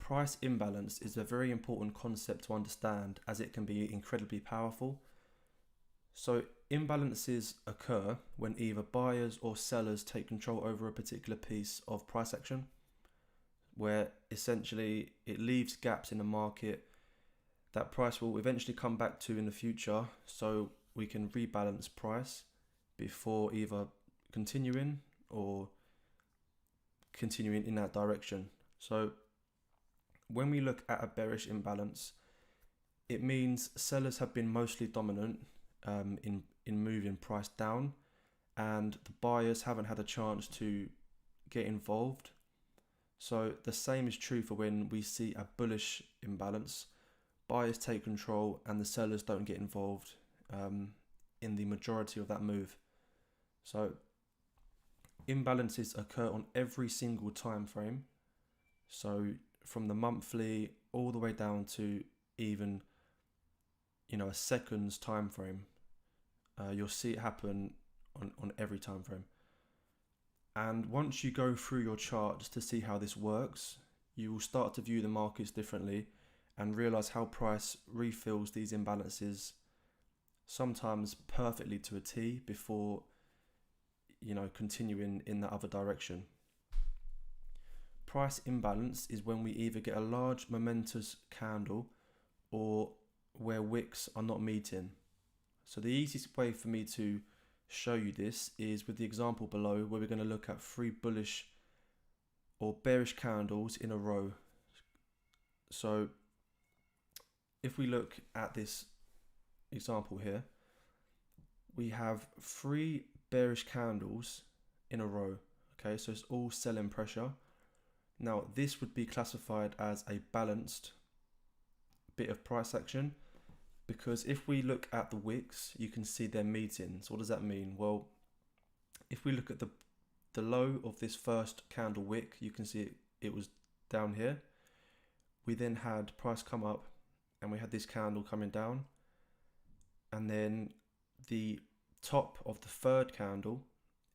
Price imbalance is a very important concept to understand as it can be incredibly powerful. So imbalances occur when either buyers or sellers take control over a particular piece of price action, where essentially it leaves gaps in the market that price will eventually come back to in the future, so we can rebalance price before either continuing or continuing in that direction. So when we look at a bearish imbalance, it means sellers have been mostly dominant in moving price down, and the buyers haven't had a chance to get involved. So the same is true for when we see a bullish imbalance. Buyers take control and the sellers don't get involved in the majority of that move. So imbalances occur on every single time frame. So from the monthly all the way down to even a seconds time frame. You'll see it happen on every time frame. And once you go through your chart just to see how this works, you will start to view the markets differently and realize how price refills these imbalances, sometimes perfectly to a T, before continuing in the other direction. Price imbalance is when we either get a large momentous candle or where wicks are not meeting. So the easiest way for me to show you this is with the example below, where we're going to look at 3 bullish or bearish candles in a row. So if we look at this example here, we have 3 bearish candles in a row. Okay, so it's all selling pressure. Now this would be classified as a balanced bit of price action, because if we look at the wicks, you can see they're meeting. So what does that mean? Well, if we look at the low of this first candle wick, you can see it was down here. We then had price come up and we had this candle coming down, and then the top of the third candle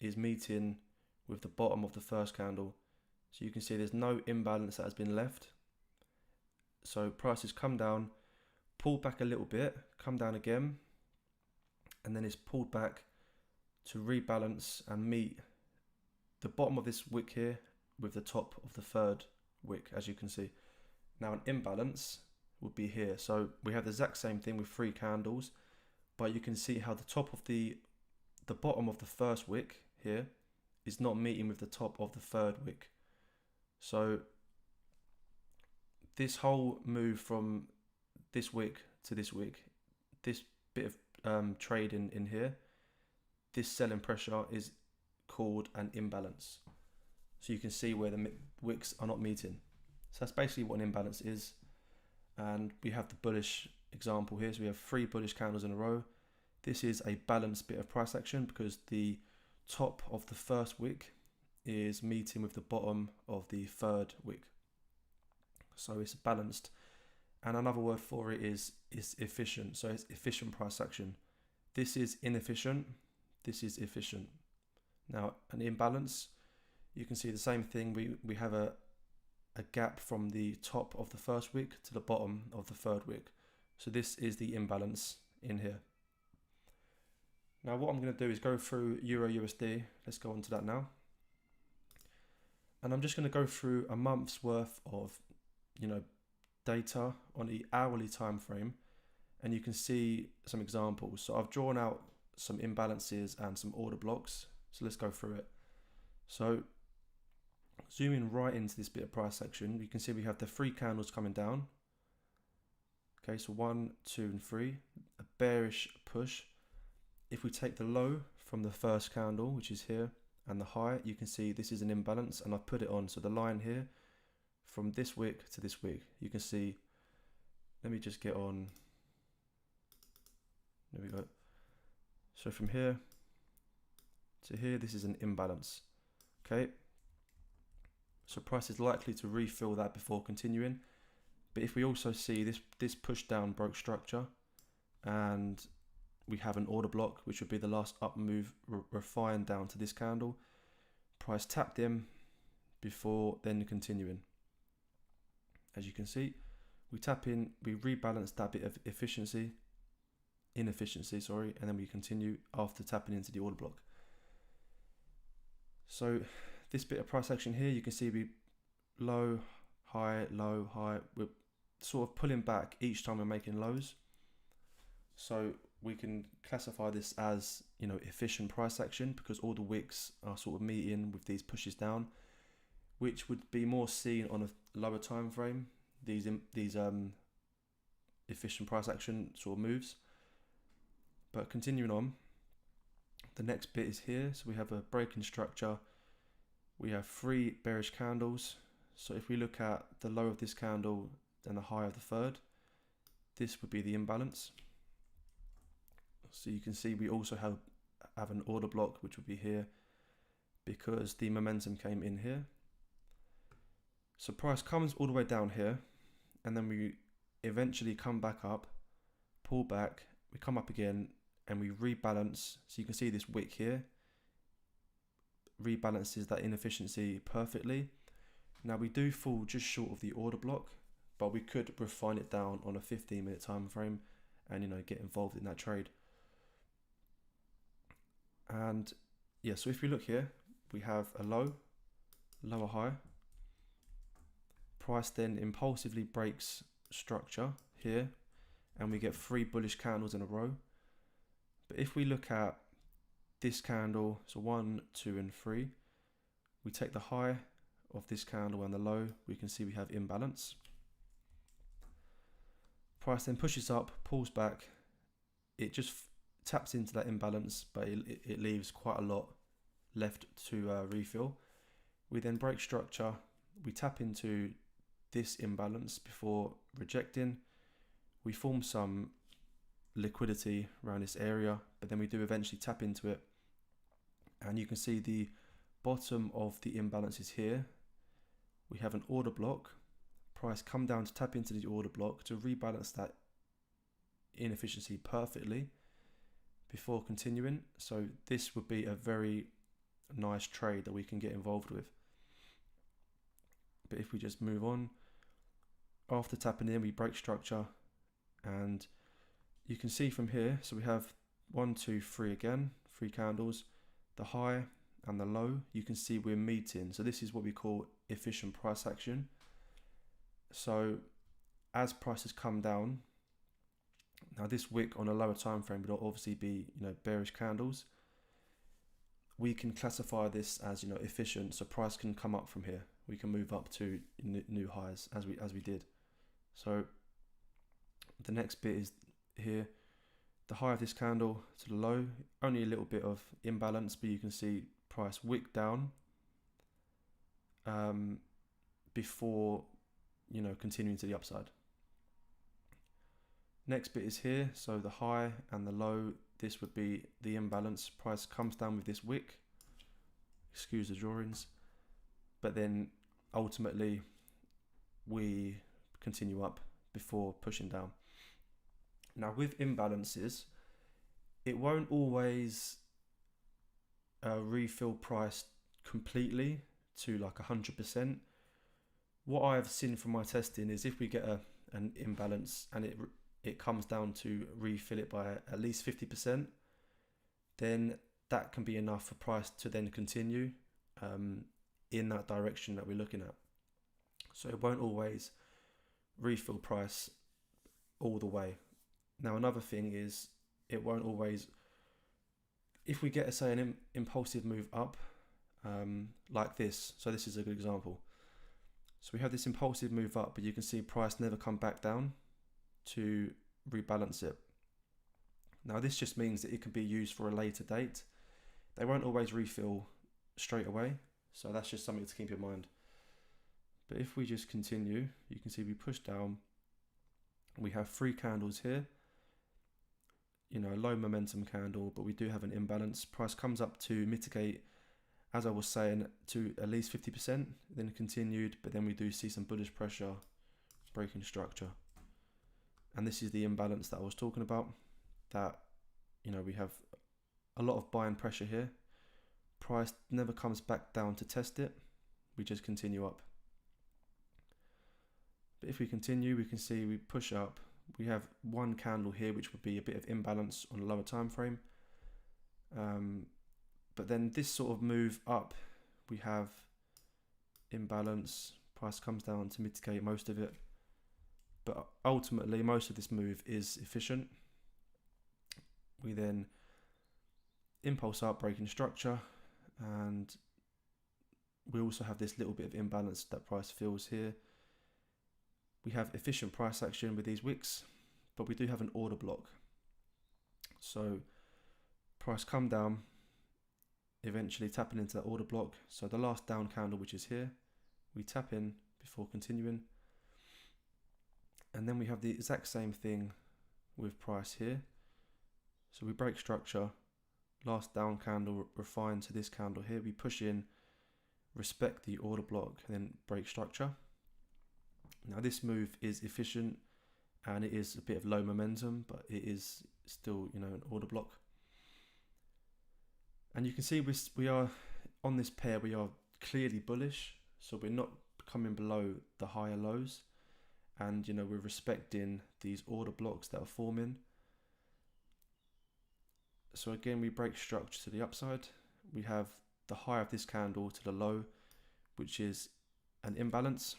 is meeting with the bottom of the first candle. So you can see there's no imbalance that has been left. So prices come down, pull back a little bit, come down again, and then it's pulled back to rebalance and meet the bottom of this wick here with the top of the third wick, as you can see. Now an imbalance would be here. So we have the exact same thing with 3 candles, but you can see how the top of the bottom of the first wick here is not meeting with the top of the third wick. So this whole move from this wick to this wick, this bit of trade in here, this selling pressure is called an imbalance. So you can see where the wicks are not meeting. So that's basically what an imbalance is. And we have the bullish example here. So we have 3 bullish candles in a row. This is a balanced bit of price action because the top of the first wick is meeting with the bottom of the third wick. So it's balanced. And another word for it is efficient. So it's efficient price action. This is inefficient. This is efficient. Now an imbalance, you can see the same thing. We have a gap from the top of the first wick to the bottom of the third wick. So this is the imbalance in here. Now what I'm going to do is go through Euro USD. Let's go on to that now. And I'm just going to go through a month's worth of data on the hourly time frame, and you can see some examples. So I've drawn out some imbalances and some order blocks. So let's go through it. So zooming right into this bit of price action, you can see we have the 3 candles coming down. Okay, so 1, 2, and 3, a bearish push. If we take the low from the first candle, which is here, and the high, you can see this is an imbalance, and I've put it on. So the line here from this wick to this wick, you can see, let me just get on, there we go. So from here to here, this is an imbalance. Okay, so price is likely to refill that before continuing. But if we also see this push down broke structure, and we have an order block, which would be the last up move refined down to this candle, price tapped in before then continuing. as you can see. We tap in, we rebalance that bit of inefficiency, sorry, and then we continue after tapping into the order block. So this bit of price action here, you can see we low, high, low, high. We're sort of pulling back each time we're making lows. So we can classify this as, efficient price action, because all the wicks are sort of meeting with these pushes down, which would be more seen on a lower time frame. These efficient price action sort of moves. But continuing on, the next bit is here. So we have a breaking structure. We have 3 bearish candles. So if we look at the low of this candle and the high of the third, this would be the imbalance. So you can see we also have an order block, which would be here, because the momentum came in here. So price comes all the way down here, and then we eventually come back up, pull back, we come up again, and we rebalance. So you can see this wick here rebalances that inefficiency perfectly. Now we do fall just short of the order block, but we could refine it down on a 15-minute time frame and get involved in that trade. And yeah, so if we look here, we have a low, lower high. Price then impulsively breaks structure here, and we get 3 bullish candles in a row. But if we look at this candle, so 1, 2, and 3, we take the high of this candle and the low, we can see we have imbalance. Price then pushes up, pulls back, it just taps into that imbalance, but it leaves quite a lot left to refill. We then break structure, we tap into this imbalance before rejecting. We form some liquidity around this area, but then we do eventually tap into it, and you can see the bottom of the imbalance is here. We have an order block. Price come down to tap into the order block to rebalance that inefficiency perfectly before continuing. So this would be a very nice trade that we can get involved with. But if we just move on, after tapping in, we break structure, and you can see from here, so we have 1, 2, 3 again, 3 candles, the high and the low, you can see we're meeting. So this is what we call efficient price action. So as prices come down, now this wick on a lower time frame would obviously be bearish candles. We can classify this as efficient, so price can come up from here. We can move up to new highs as we did. So the next bit is here, the high of this candle to the low, only a little bit of imbalance, but you can see price wick down before continuing to the upside. Next bit is here, so the high and the low, this would be the imbalance. Price comes down with this wick, excuse the drawings, but then ultimately we continue up before pushing down. Now with imbalances, it won't always refill price completely to like 100%. What I've seen from my testing is if we get an imbalance and it comes down to refill it by at least 50%, then that can be enough for price to then continue in that direction that we're looking at. So it won't always refill price all the way. Now another thing is it won't always, if we get say an impulsive move up like this, so this is a good example. So we have this impulsive move up, but you can see price never come back down to rebalance it. Now this just means that it can be used for a later date. They won't always refill straight away, so that's just something to keep in mind. But if we just continue, you can see we push down, we have 3 candles here, a low momentum candle, but we do have an imbalance. Price comes up to mitigate, as I was saying, to at least 50%, then continued, but then we do see some bullish pressure, breaking structure. And this is the imbalance that I was talking about, that we have a lot of buying pressure here. Price never comes back down to test it, we just continue up. But if we continue, we can see we push up. We have one candle here, which would be a bit of imbalance on a lower time frame. But then this sort of move up, we have imbalance. Price comes down to mitigate most of it. But ultimately, most of this move is efficient. We then impulse up, breaking structure, and we also have this little bit of imbalance that price feels here. We have efficient price action with these wicks, but we do have an order block. So price come down, eventually tapping into that order block. So the last down candle, which is here, we tap in before continuing. And then we have the exact same thing with price here. So we break structure, last down candle refined to this candle here. We push in, respect the order block, and then break structure. Now this move is efficient and it is a bit of low momentum, but it is still, an order block. And you can see we are on this pair, we are clearly bullish. So we're not coming below the higher lows, and we're respecting these order blocks that are forming. So again, we break structure to the upside. We have the high of this candle to the low, which is an imbalance.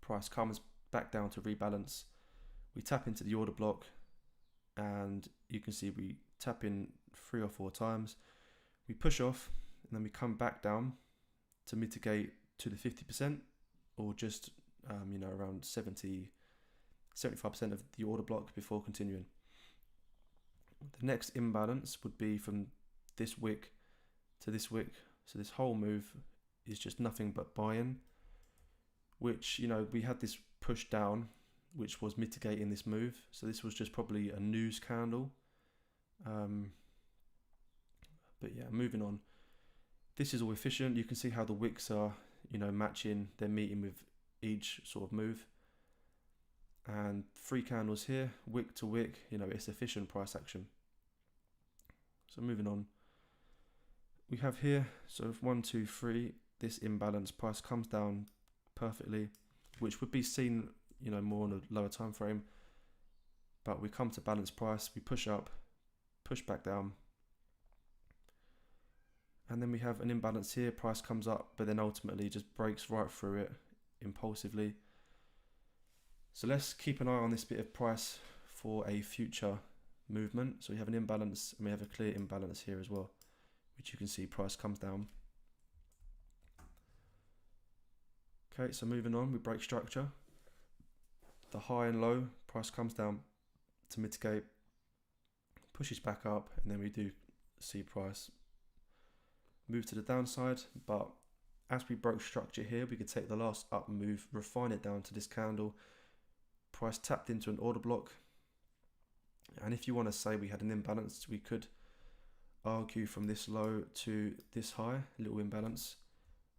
Price comes back down to rebalance. We tap into the order block, and you can see we tap in 3 or 4 times. We push off, and then we come back down to mitigate to the 50%, or just around 75% of the order block before continuing. The next imbalance would be from this wick to this wick. So this whole move is just nothing but buy-in, which, we had this push down, which was mitigating this move. So this was just probably a news candle. But yeah, moving on. This is all efficient. You can see how the wicks are, matching, they're meeting with each sort of move. And 3 candles here, wick to wick, it's efficient price action. So moving on, we have here, so if 1, 2, 3, this imbalance, price comes down perfectly, which would be seen, more on a lower time frame. But we come to balance price, we push up, push back down. And then we have an imbalance here, price comes up, but then ultimately just breaks right through it impulsively. So let's keep an eye on this bit of price for a future movement. So we have an imbalance, and we have a clear imbalance here as well, which you can see price comes down. Okay, so moving on, we break structure. The high and low, price comes down to mitigate, pushes back up, and then we do see price move to the downside. But as we broke structure here, we could take the last up move, refine it down to this candle. Price tapped into an order block. And if you want to say we had an imbalance, we could argue from this low to this high, a little imbalance.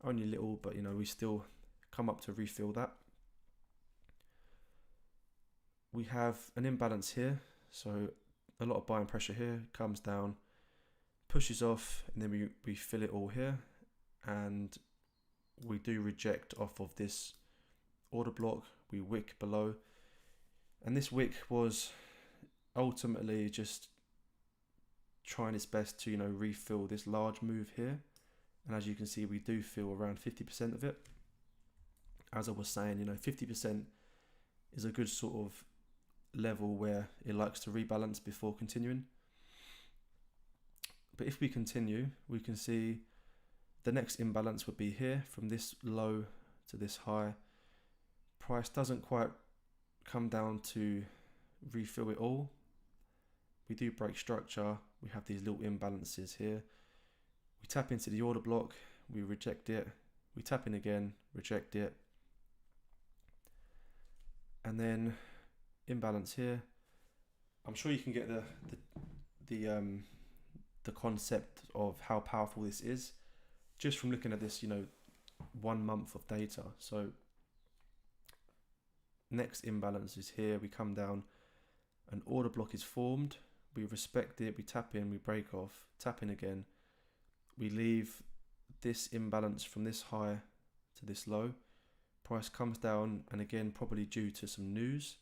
Only little, but we still come up to refill that. We have an imbalance here, so a lot of buying pressure here, comes down, pushes off, and then we fill it all here, and we do reject off of this order block. We wick below, and this wick was ultimately just trying its best to refill this large move here. And as you can see, we do feel around 50% of it. As I was saying, 50% is a good sort of level where it likes to rebalance before continuing. But if we continue, we can see the next imbalance would be here, from this low to this high. Price doesn't quite come down to refill it all. We do break structure. We have these little imbalances here. We tap into the order block, we reject it. We tap in again, reject it. And then imbalance here. I'm sure you can get the concept of how powerful this is just from looking at this 1 month of data. So next imbalance is here. We come down, an order block is formed, we respect it, we tap in, we break off, tap in again, we leave this imbalance from this high to this low, Price comes down, and again, probably due to some news,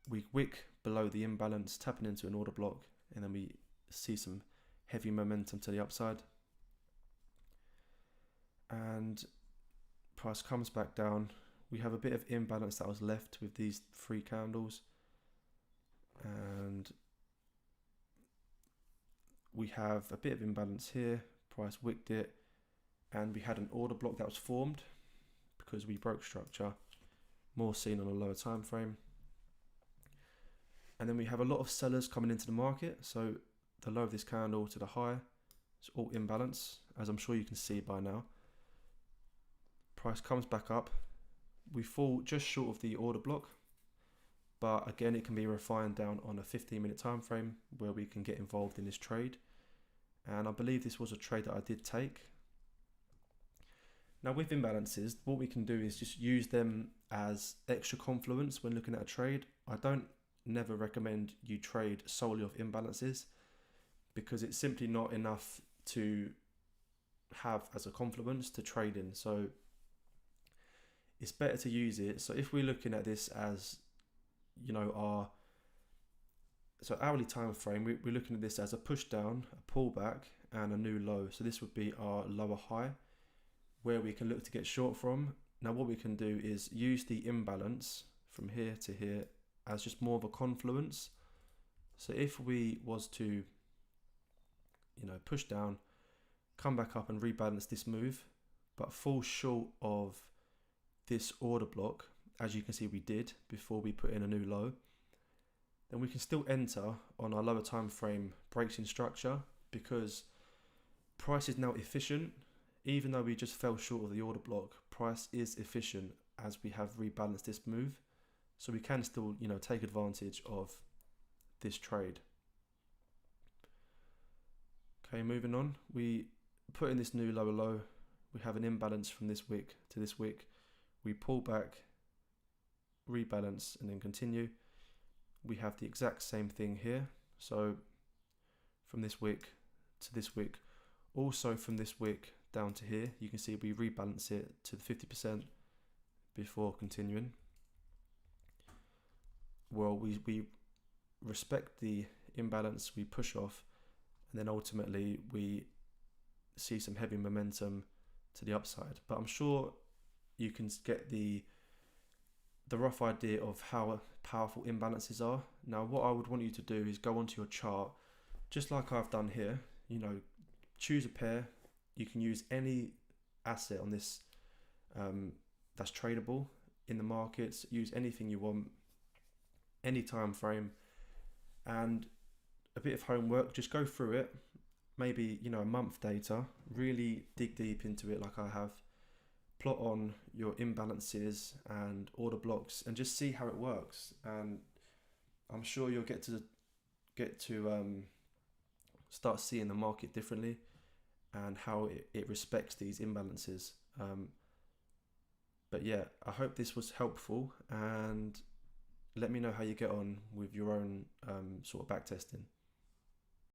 we wick below the imbalance, tapping into an order block, and then we see some heavy momentum to the upside. And price comes back down. We have a bit of imbalance that was left with these 3 candles, and we have a bit of imbalance here. Price wicked it, and we had an order block that was formed because we broke structure, more seen on a lower time frame. And then we have a lot of sellers coming into the market, so the low of this candle to the high, it's all imbalance, as I'm sure you can see by now. Price comes back up, we fall just short of the order block, but again, it can be refined down on a 15-minute time frame where we can get involved in this trade. And I believe this was a trade that I did take. Now with imbalances, what we can do is just use them as extra confluence when looking at a trade. I don't never recommend you trade solely off imbalances, because it's simply not enough to have as a confluence to trade in. So it's better to use it. So if we're looking at this as, you know, our hourly time frame, we're looking at this as a push down, a pullback, and a new low. So this would be our lower high where we can look to get short from. Now what we can do is use the imbalance from here to here as just more of a confluence. So if we was to, you know, push down, come back up and rebalance this move, but fall short of this order block, as you can see we did before we put in a new low, then we can still enter on our lower time frame breaks in structure, because price is now efficient. Even though we just fell short of the order block, price is efficient as we have rebalanced this move. So we can still, you know, take advantage of this trade. Okay, moving on. We put in this new lower low. We have an imbalance from this wick to this wick. We pull back, rebalance, and then continue. We have the exact same thing here. So from this wick to this wick, also from this wick down to here, you can see we rebalance it to the 50% before continuing. Well, we respect the imbalance, we push off, and then ultimately we see some heavy momentum to the upside. But I'm sure you can get the rough idea of how powerful imbalances are. Now what I would want you to do is go onto your chart, just like I've done here, you know, choose a pair. You can use any asset on this that's tradable in the markets, use anything you want, any time frame, and a bit of homework. Just go through it, maybe, you know, a month data, really dig deep into it like I have, plot on your imbalances and order blocks and just see how it works. And I'm sure you'll get to start seeing the market differently and how it respects these imbalances. But yeah, I hope this was helpful, and let me know how you get on with your own sort of back testing.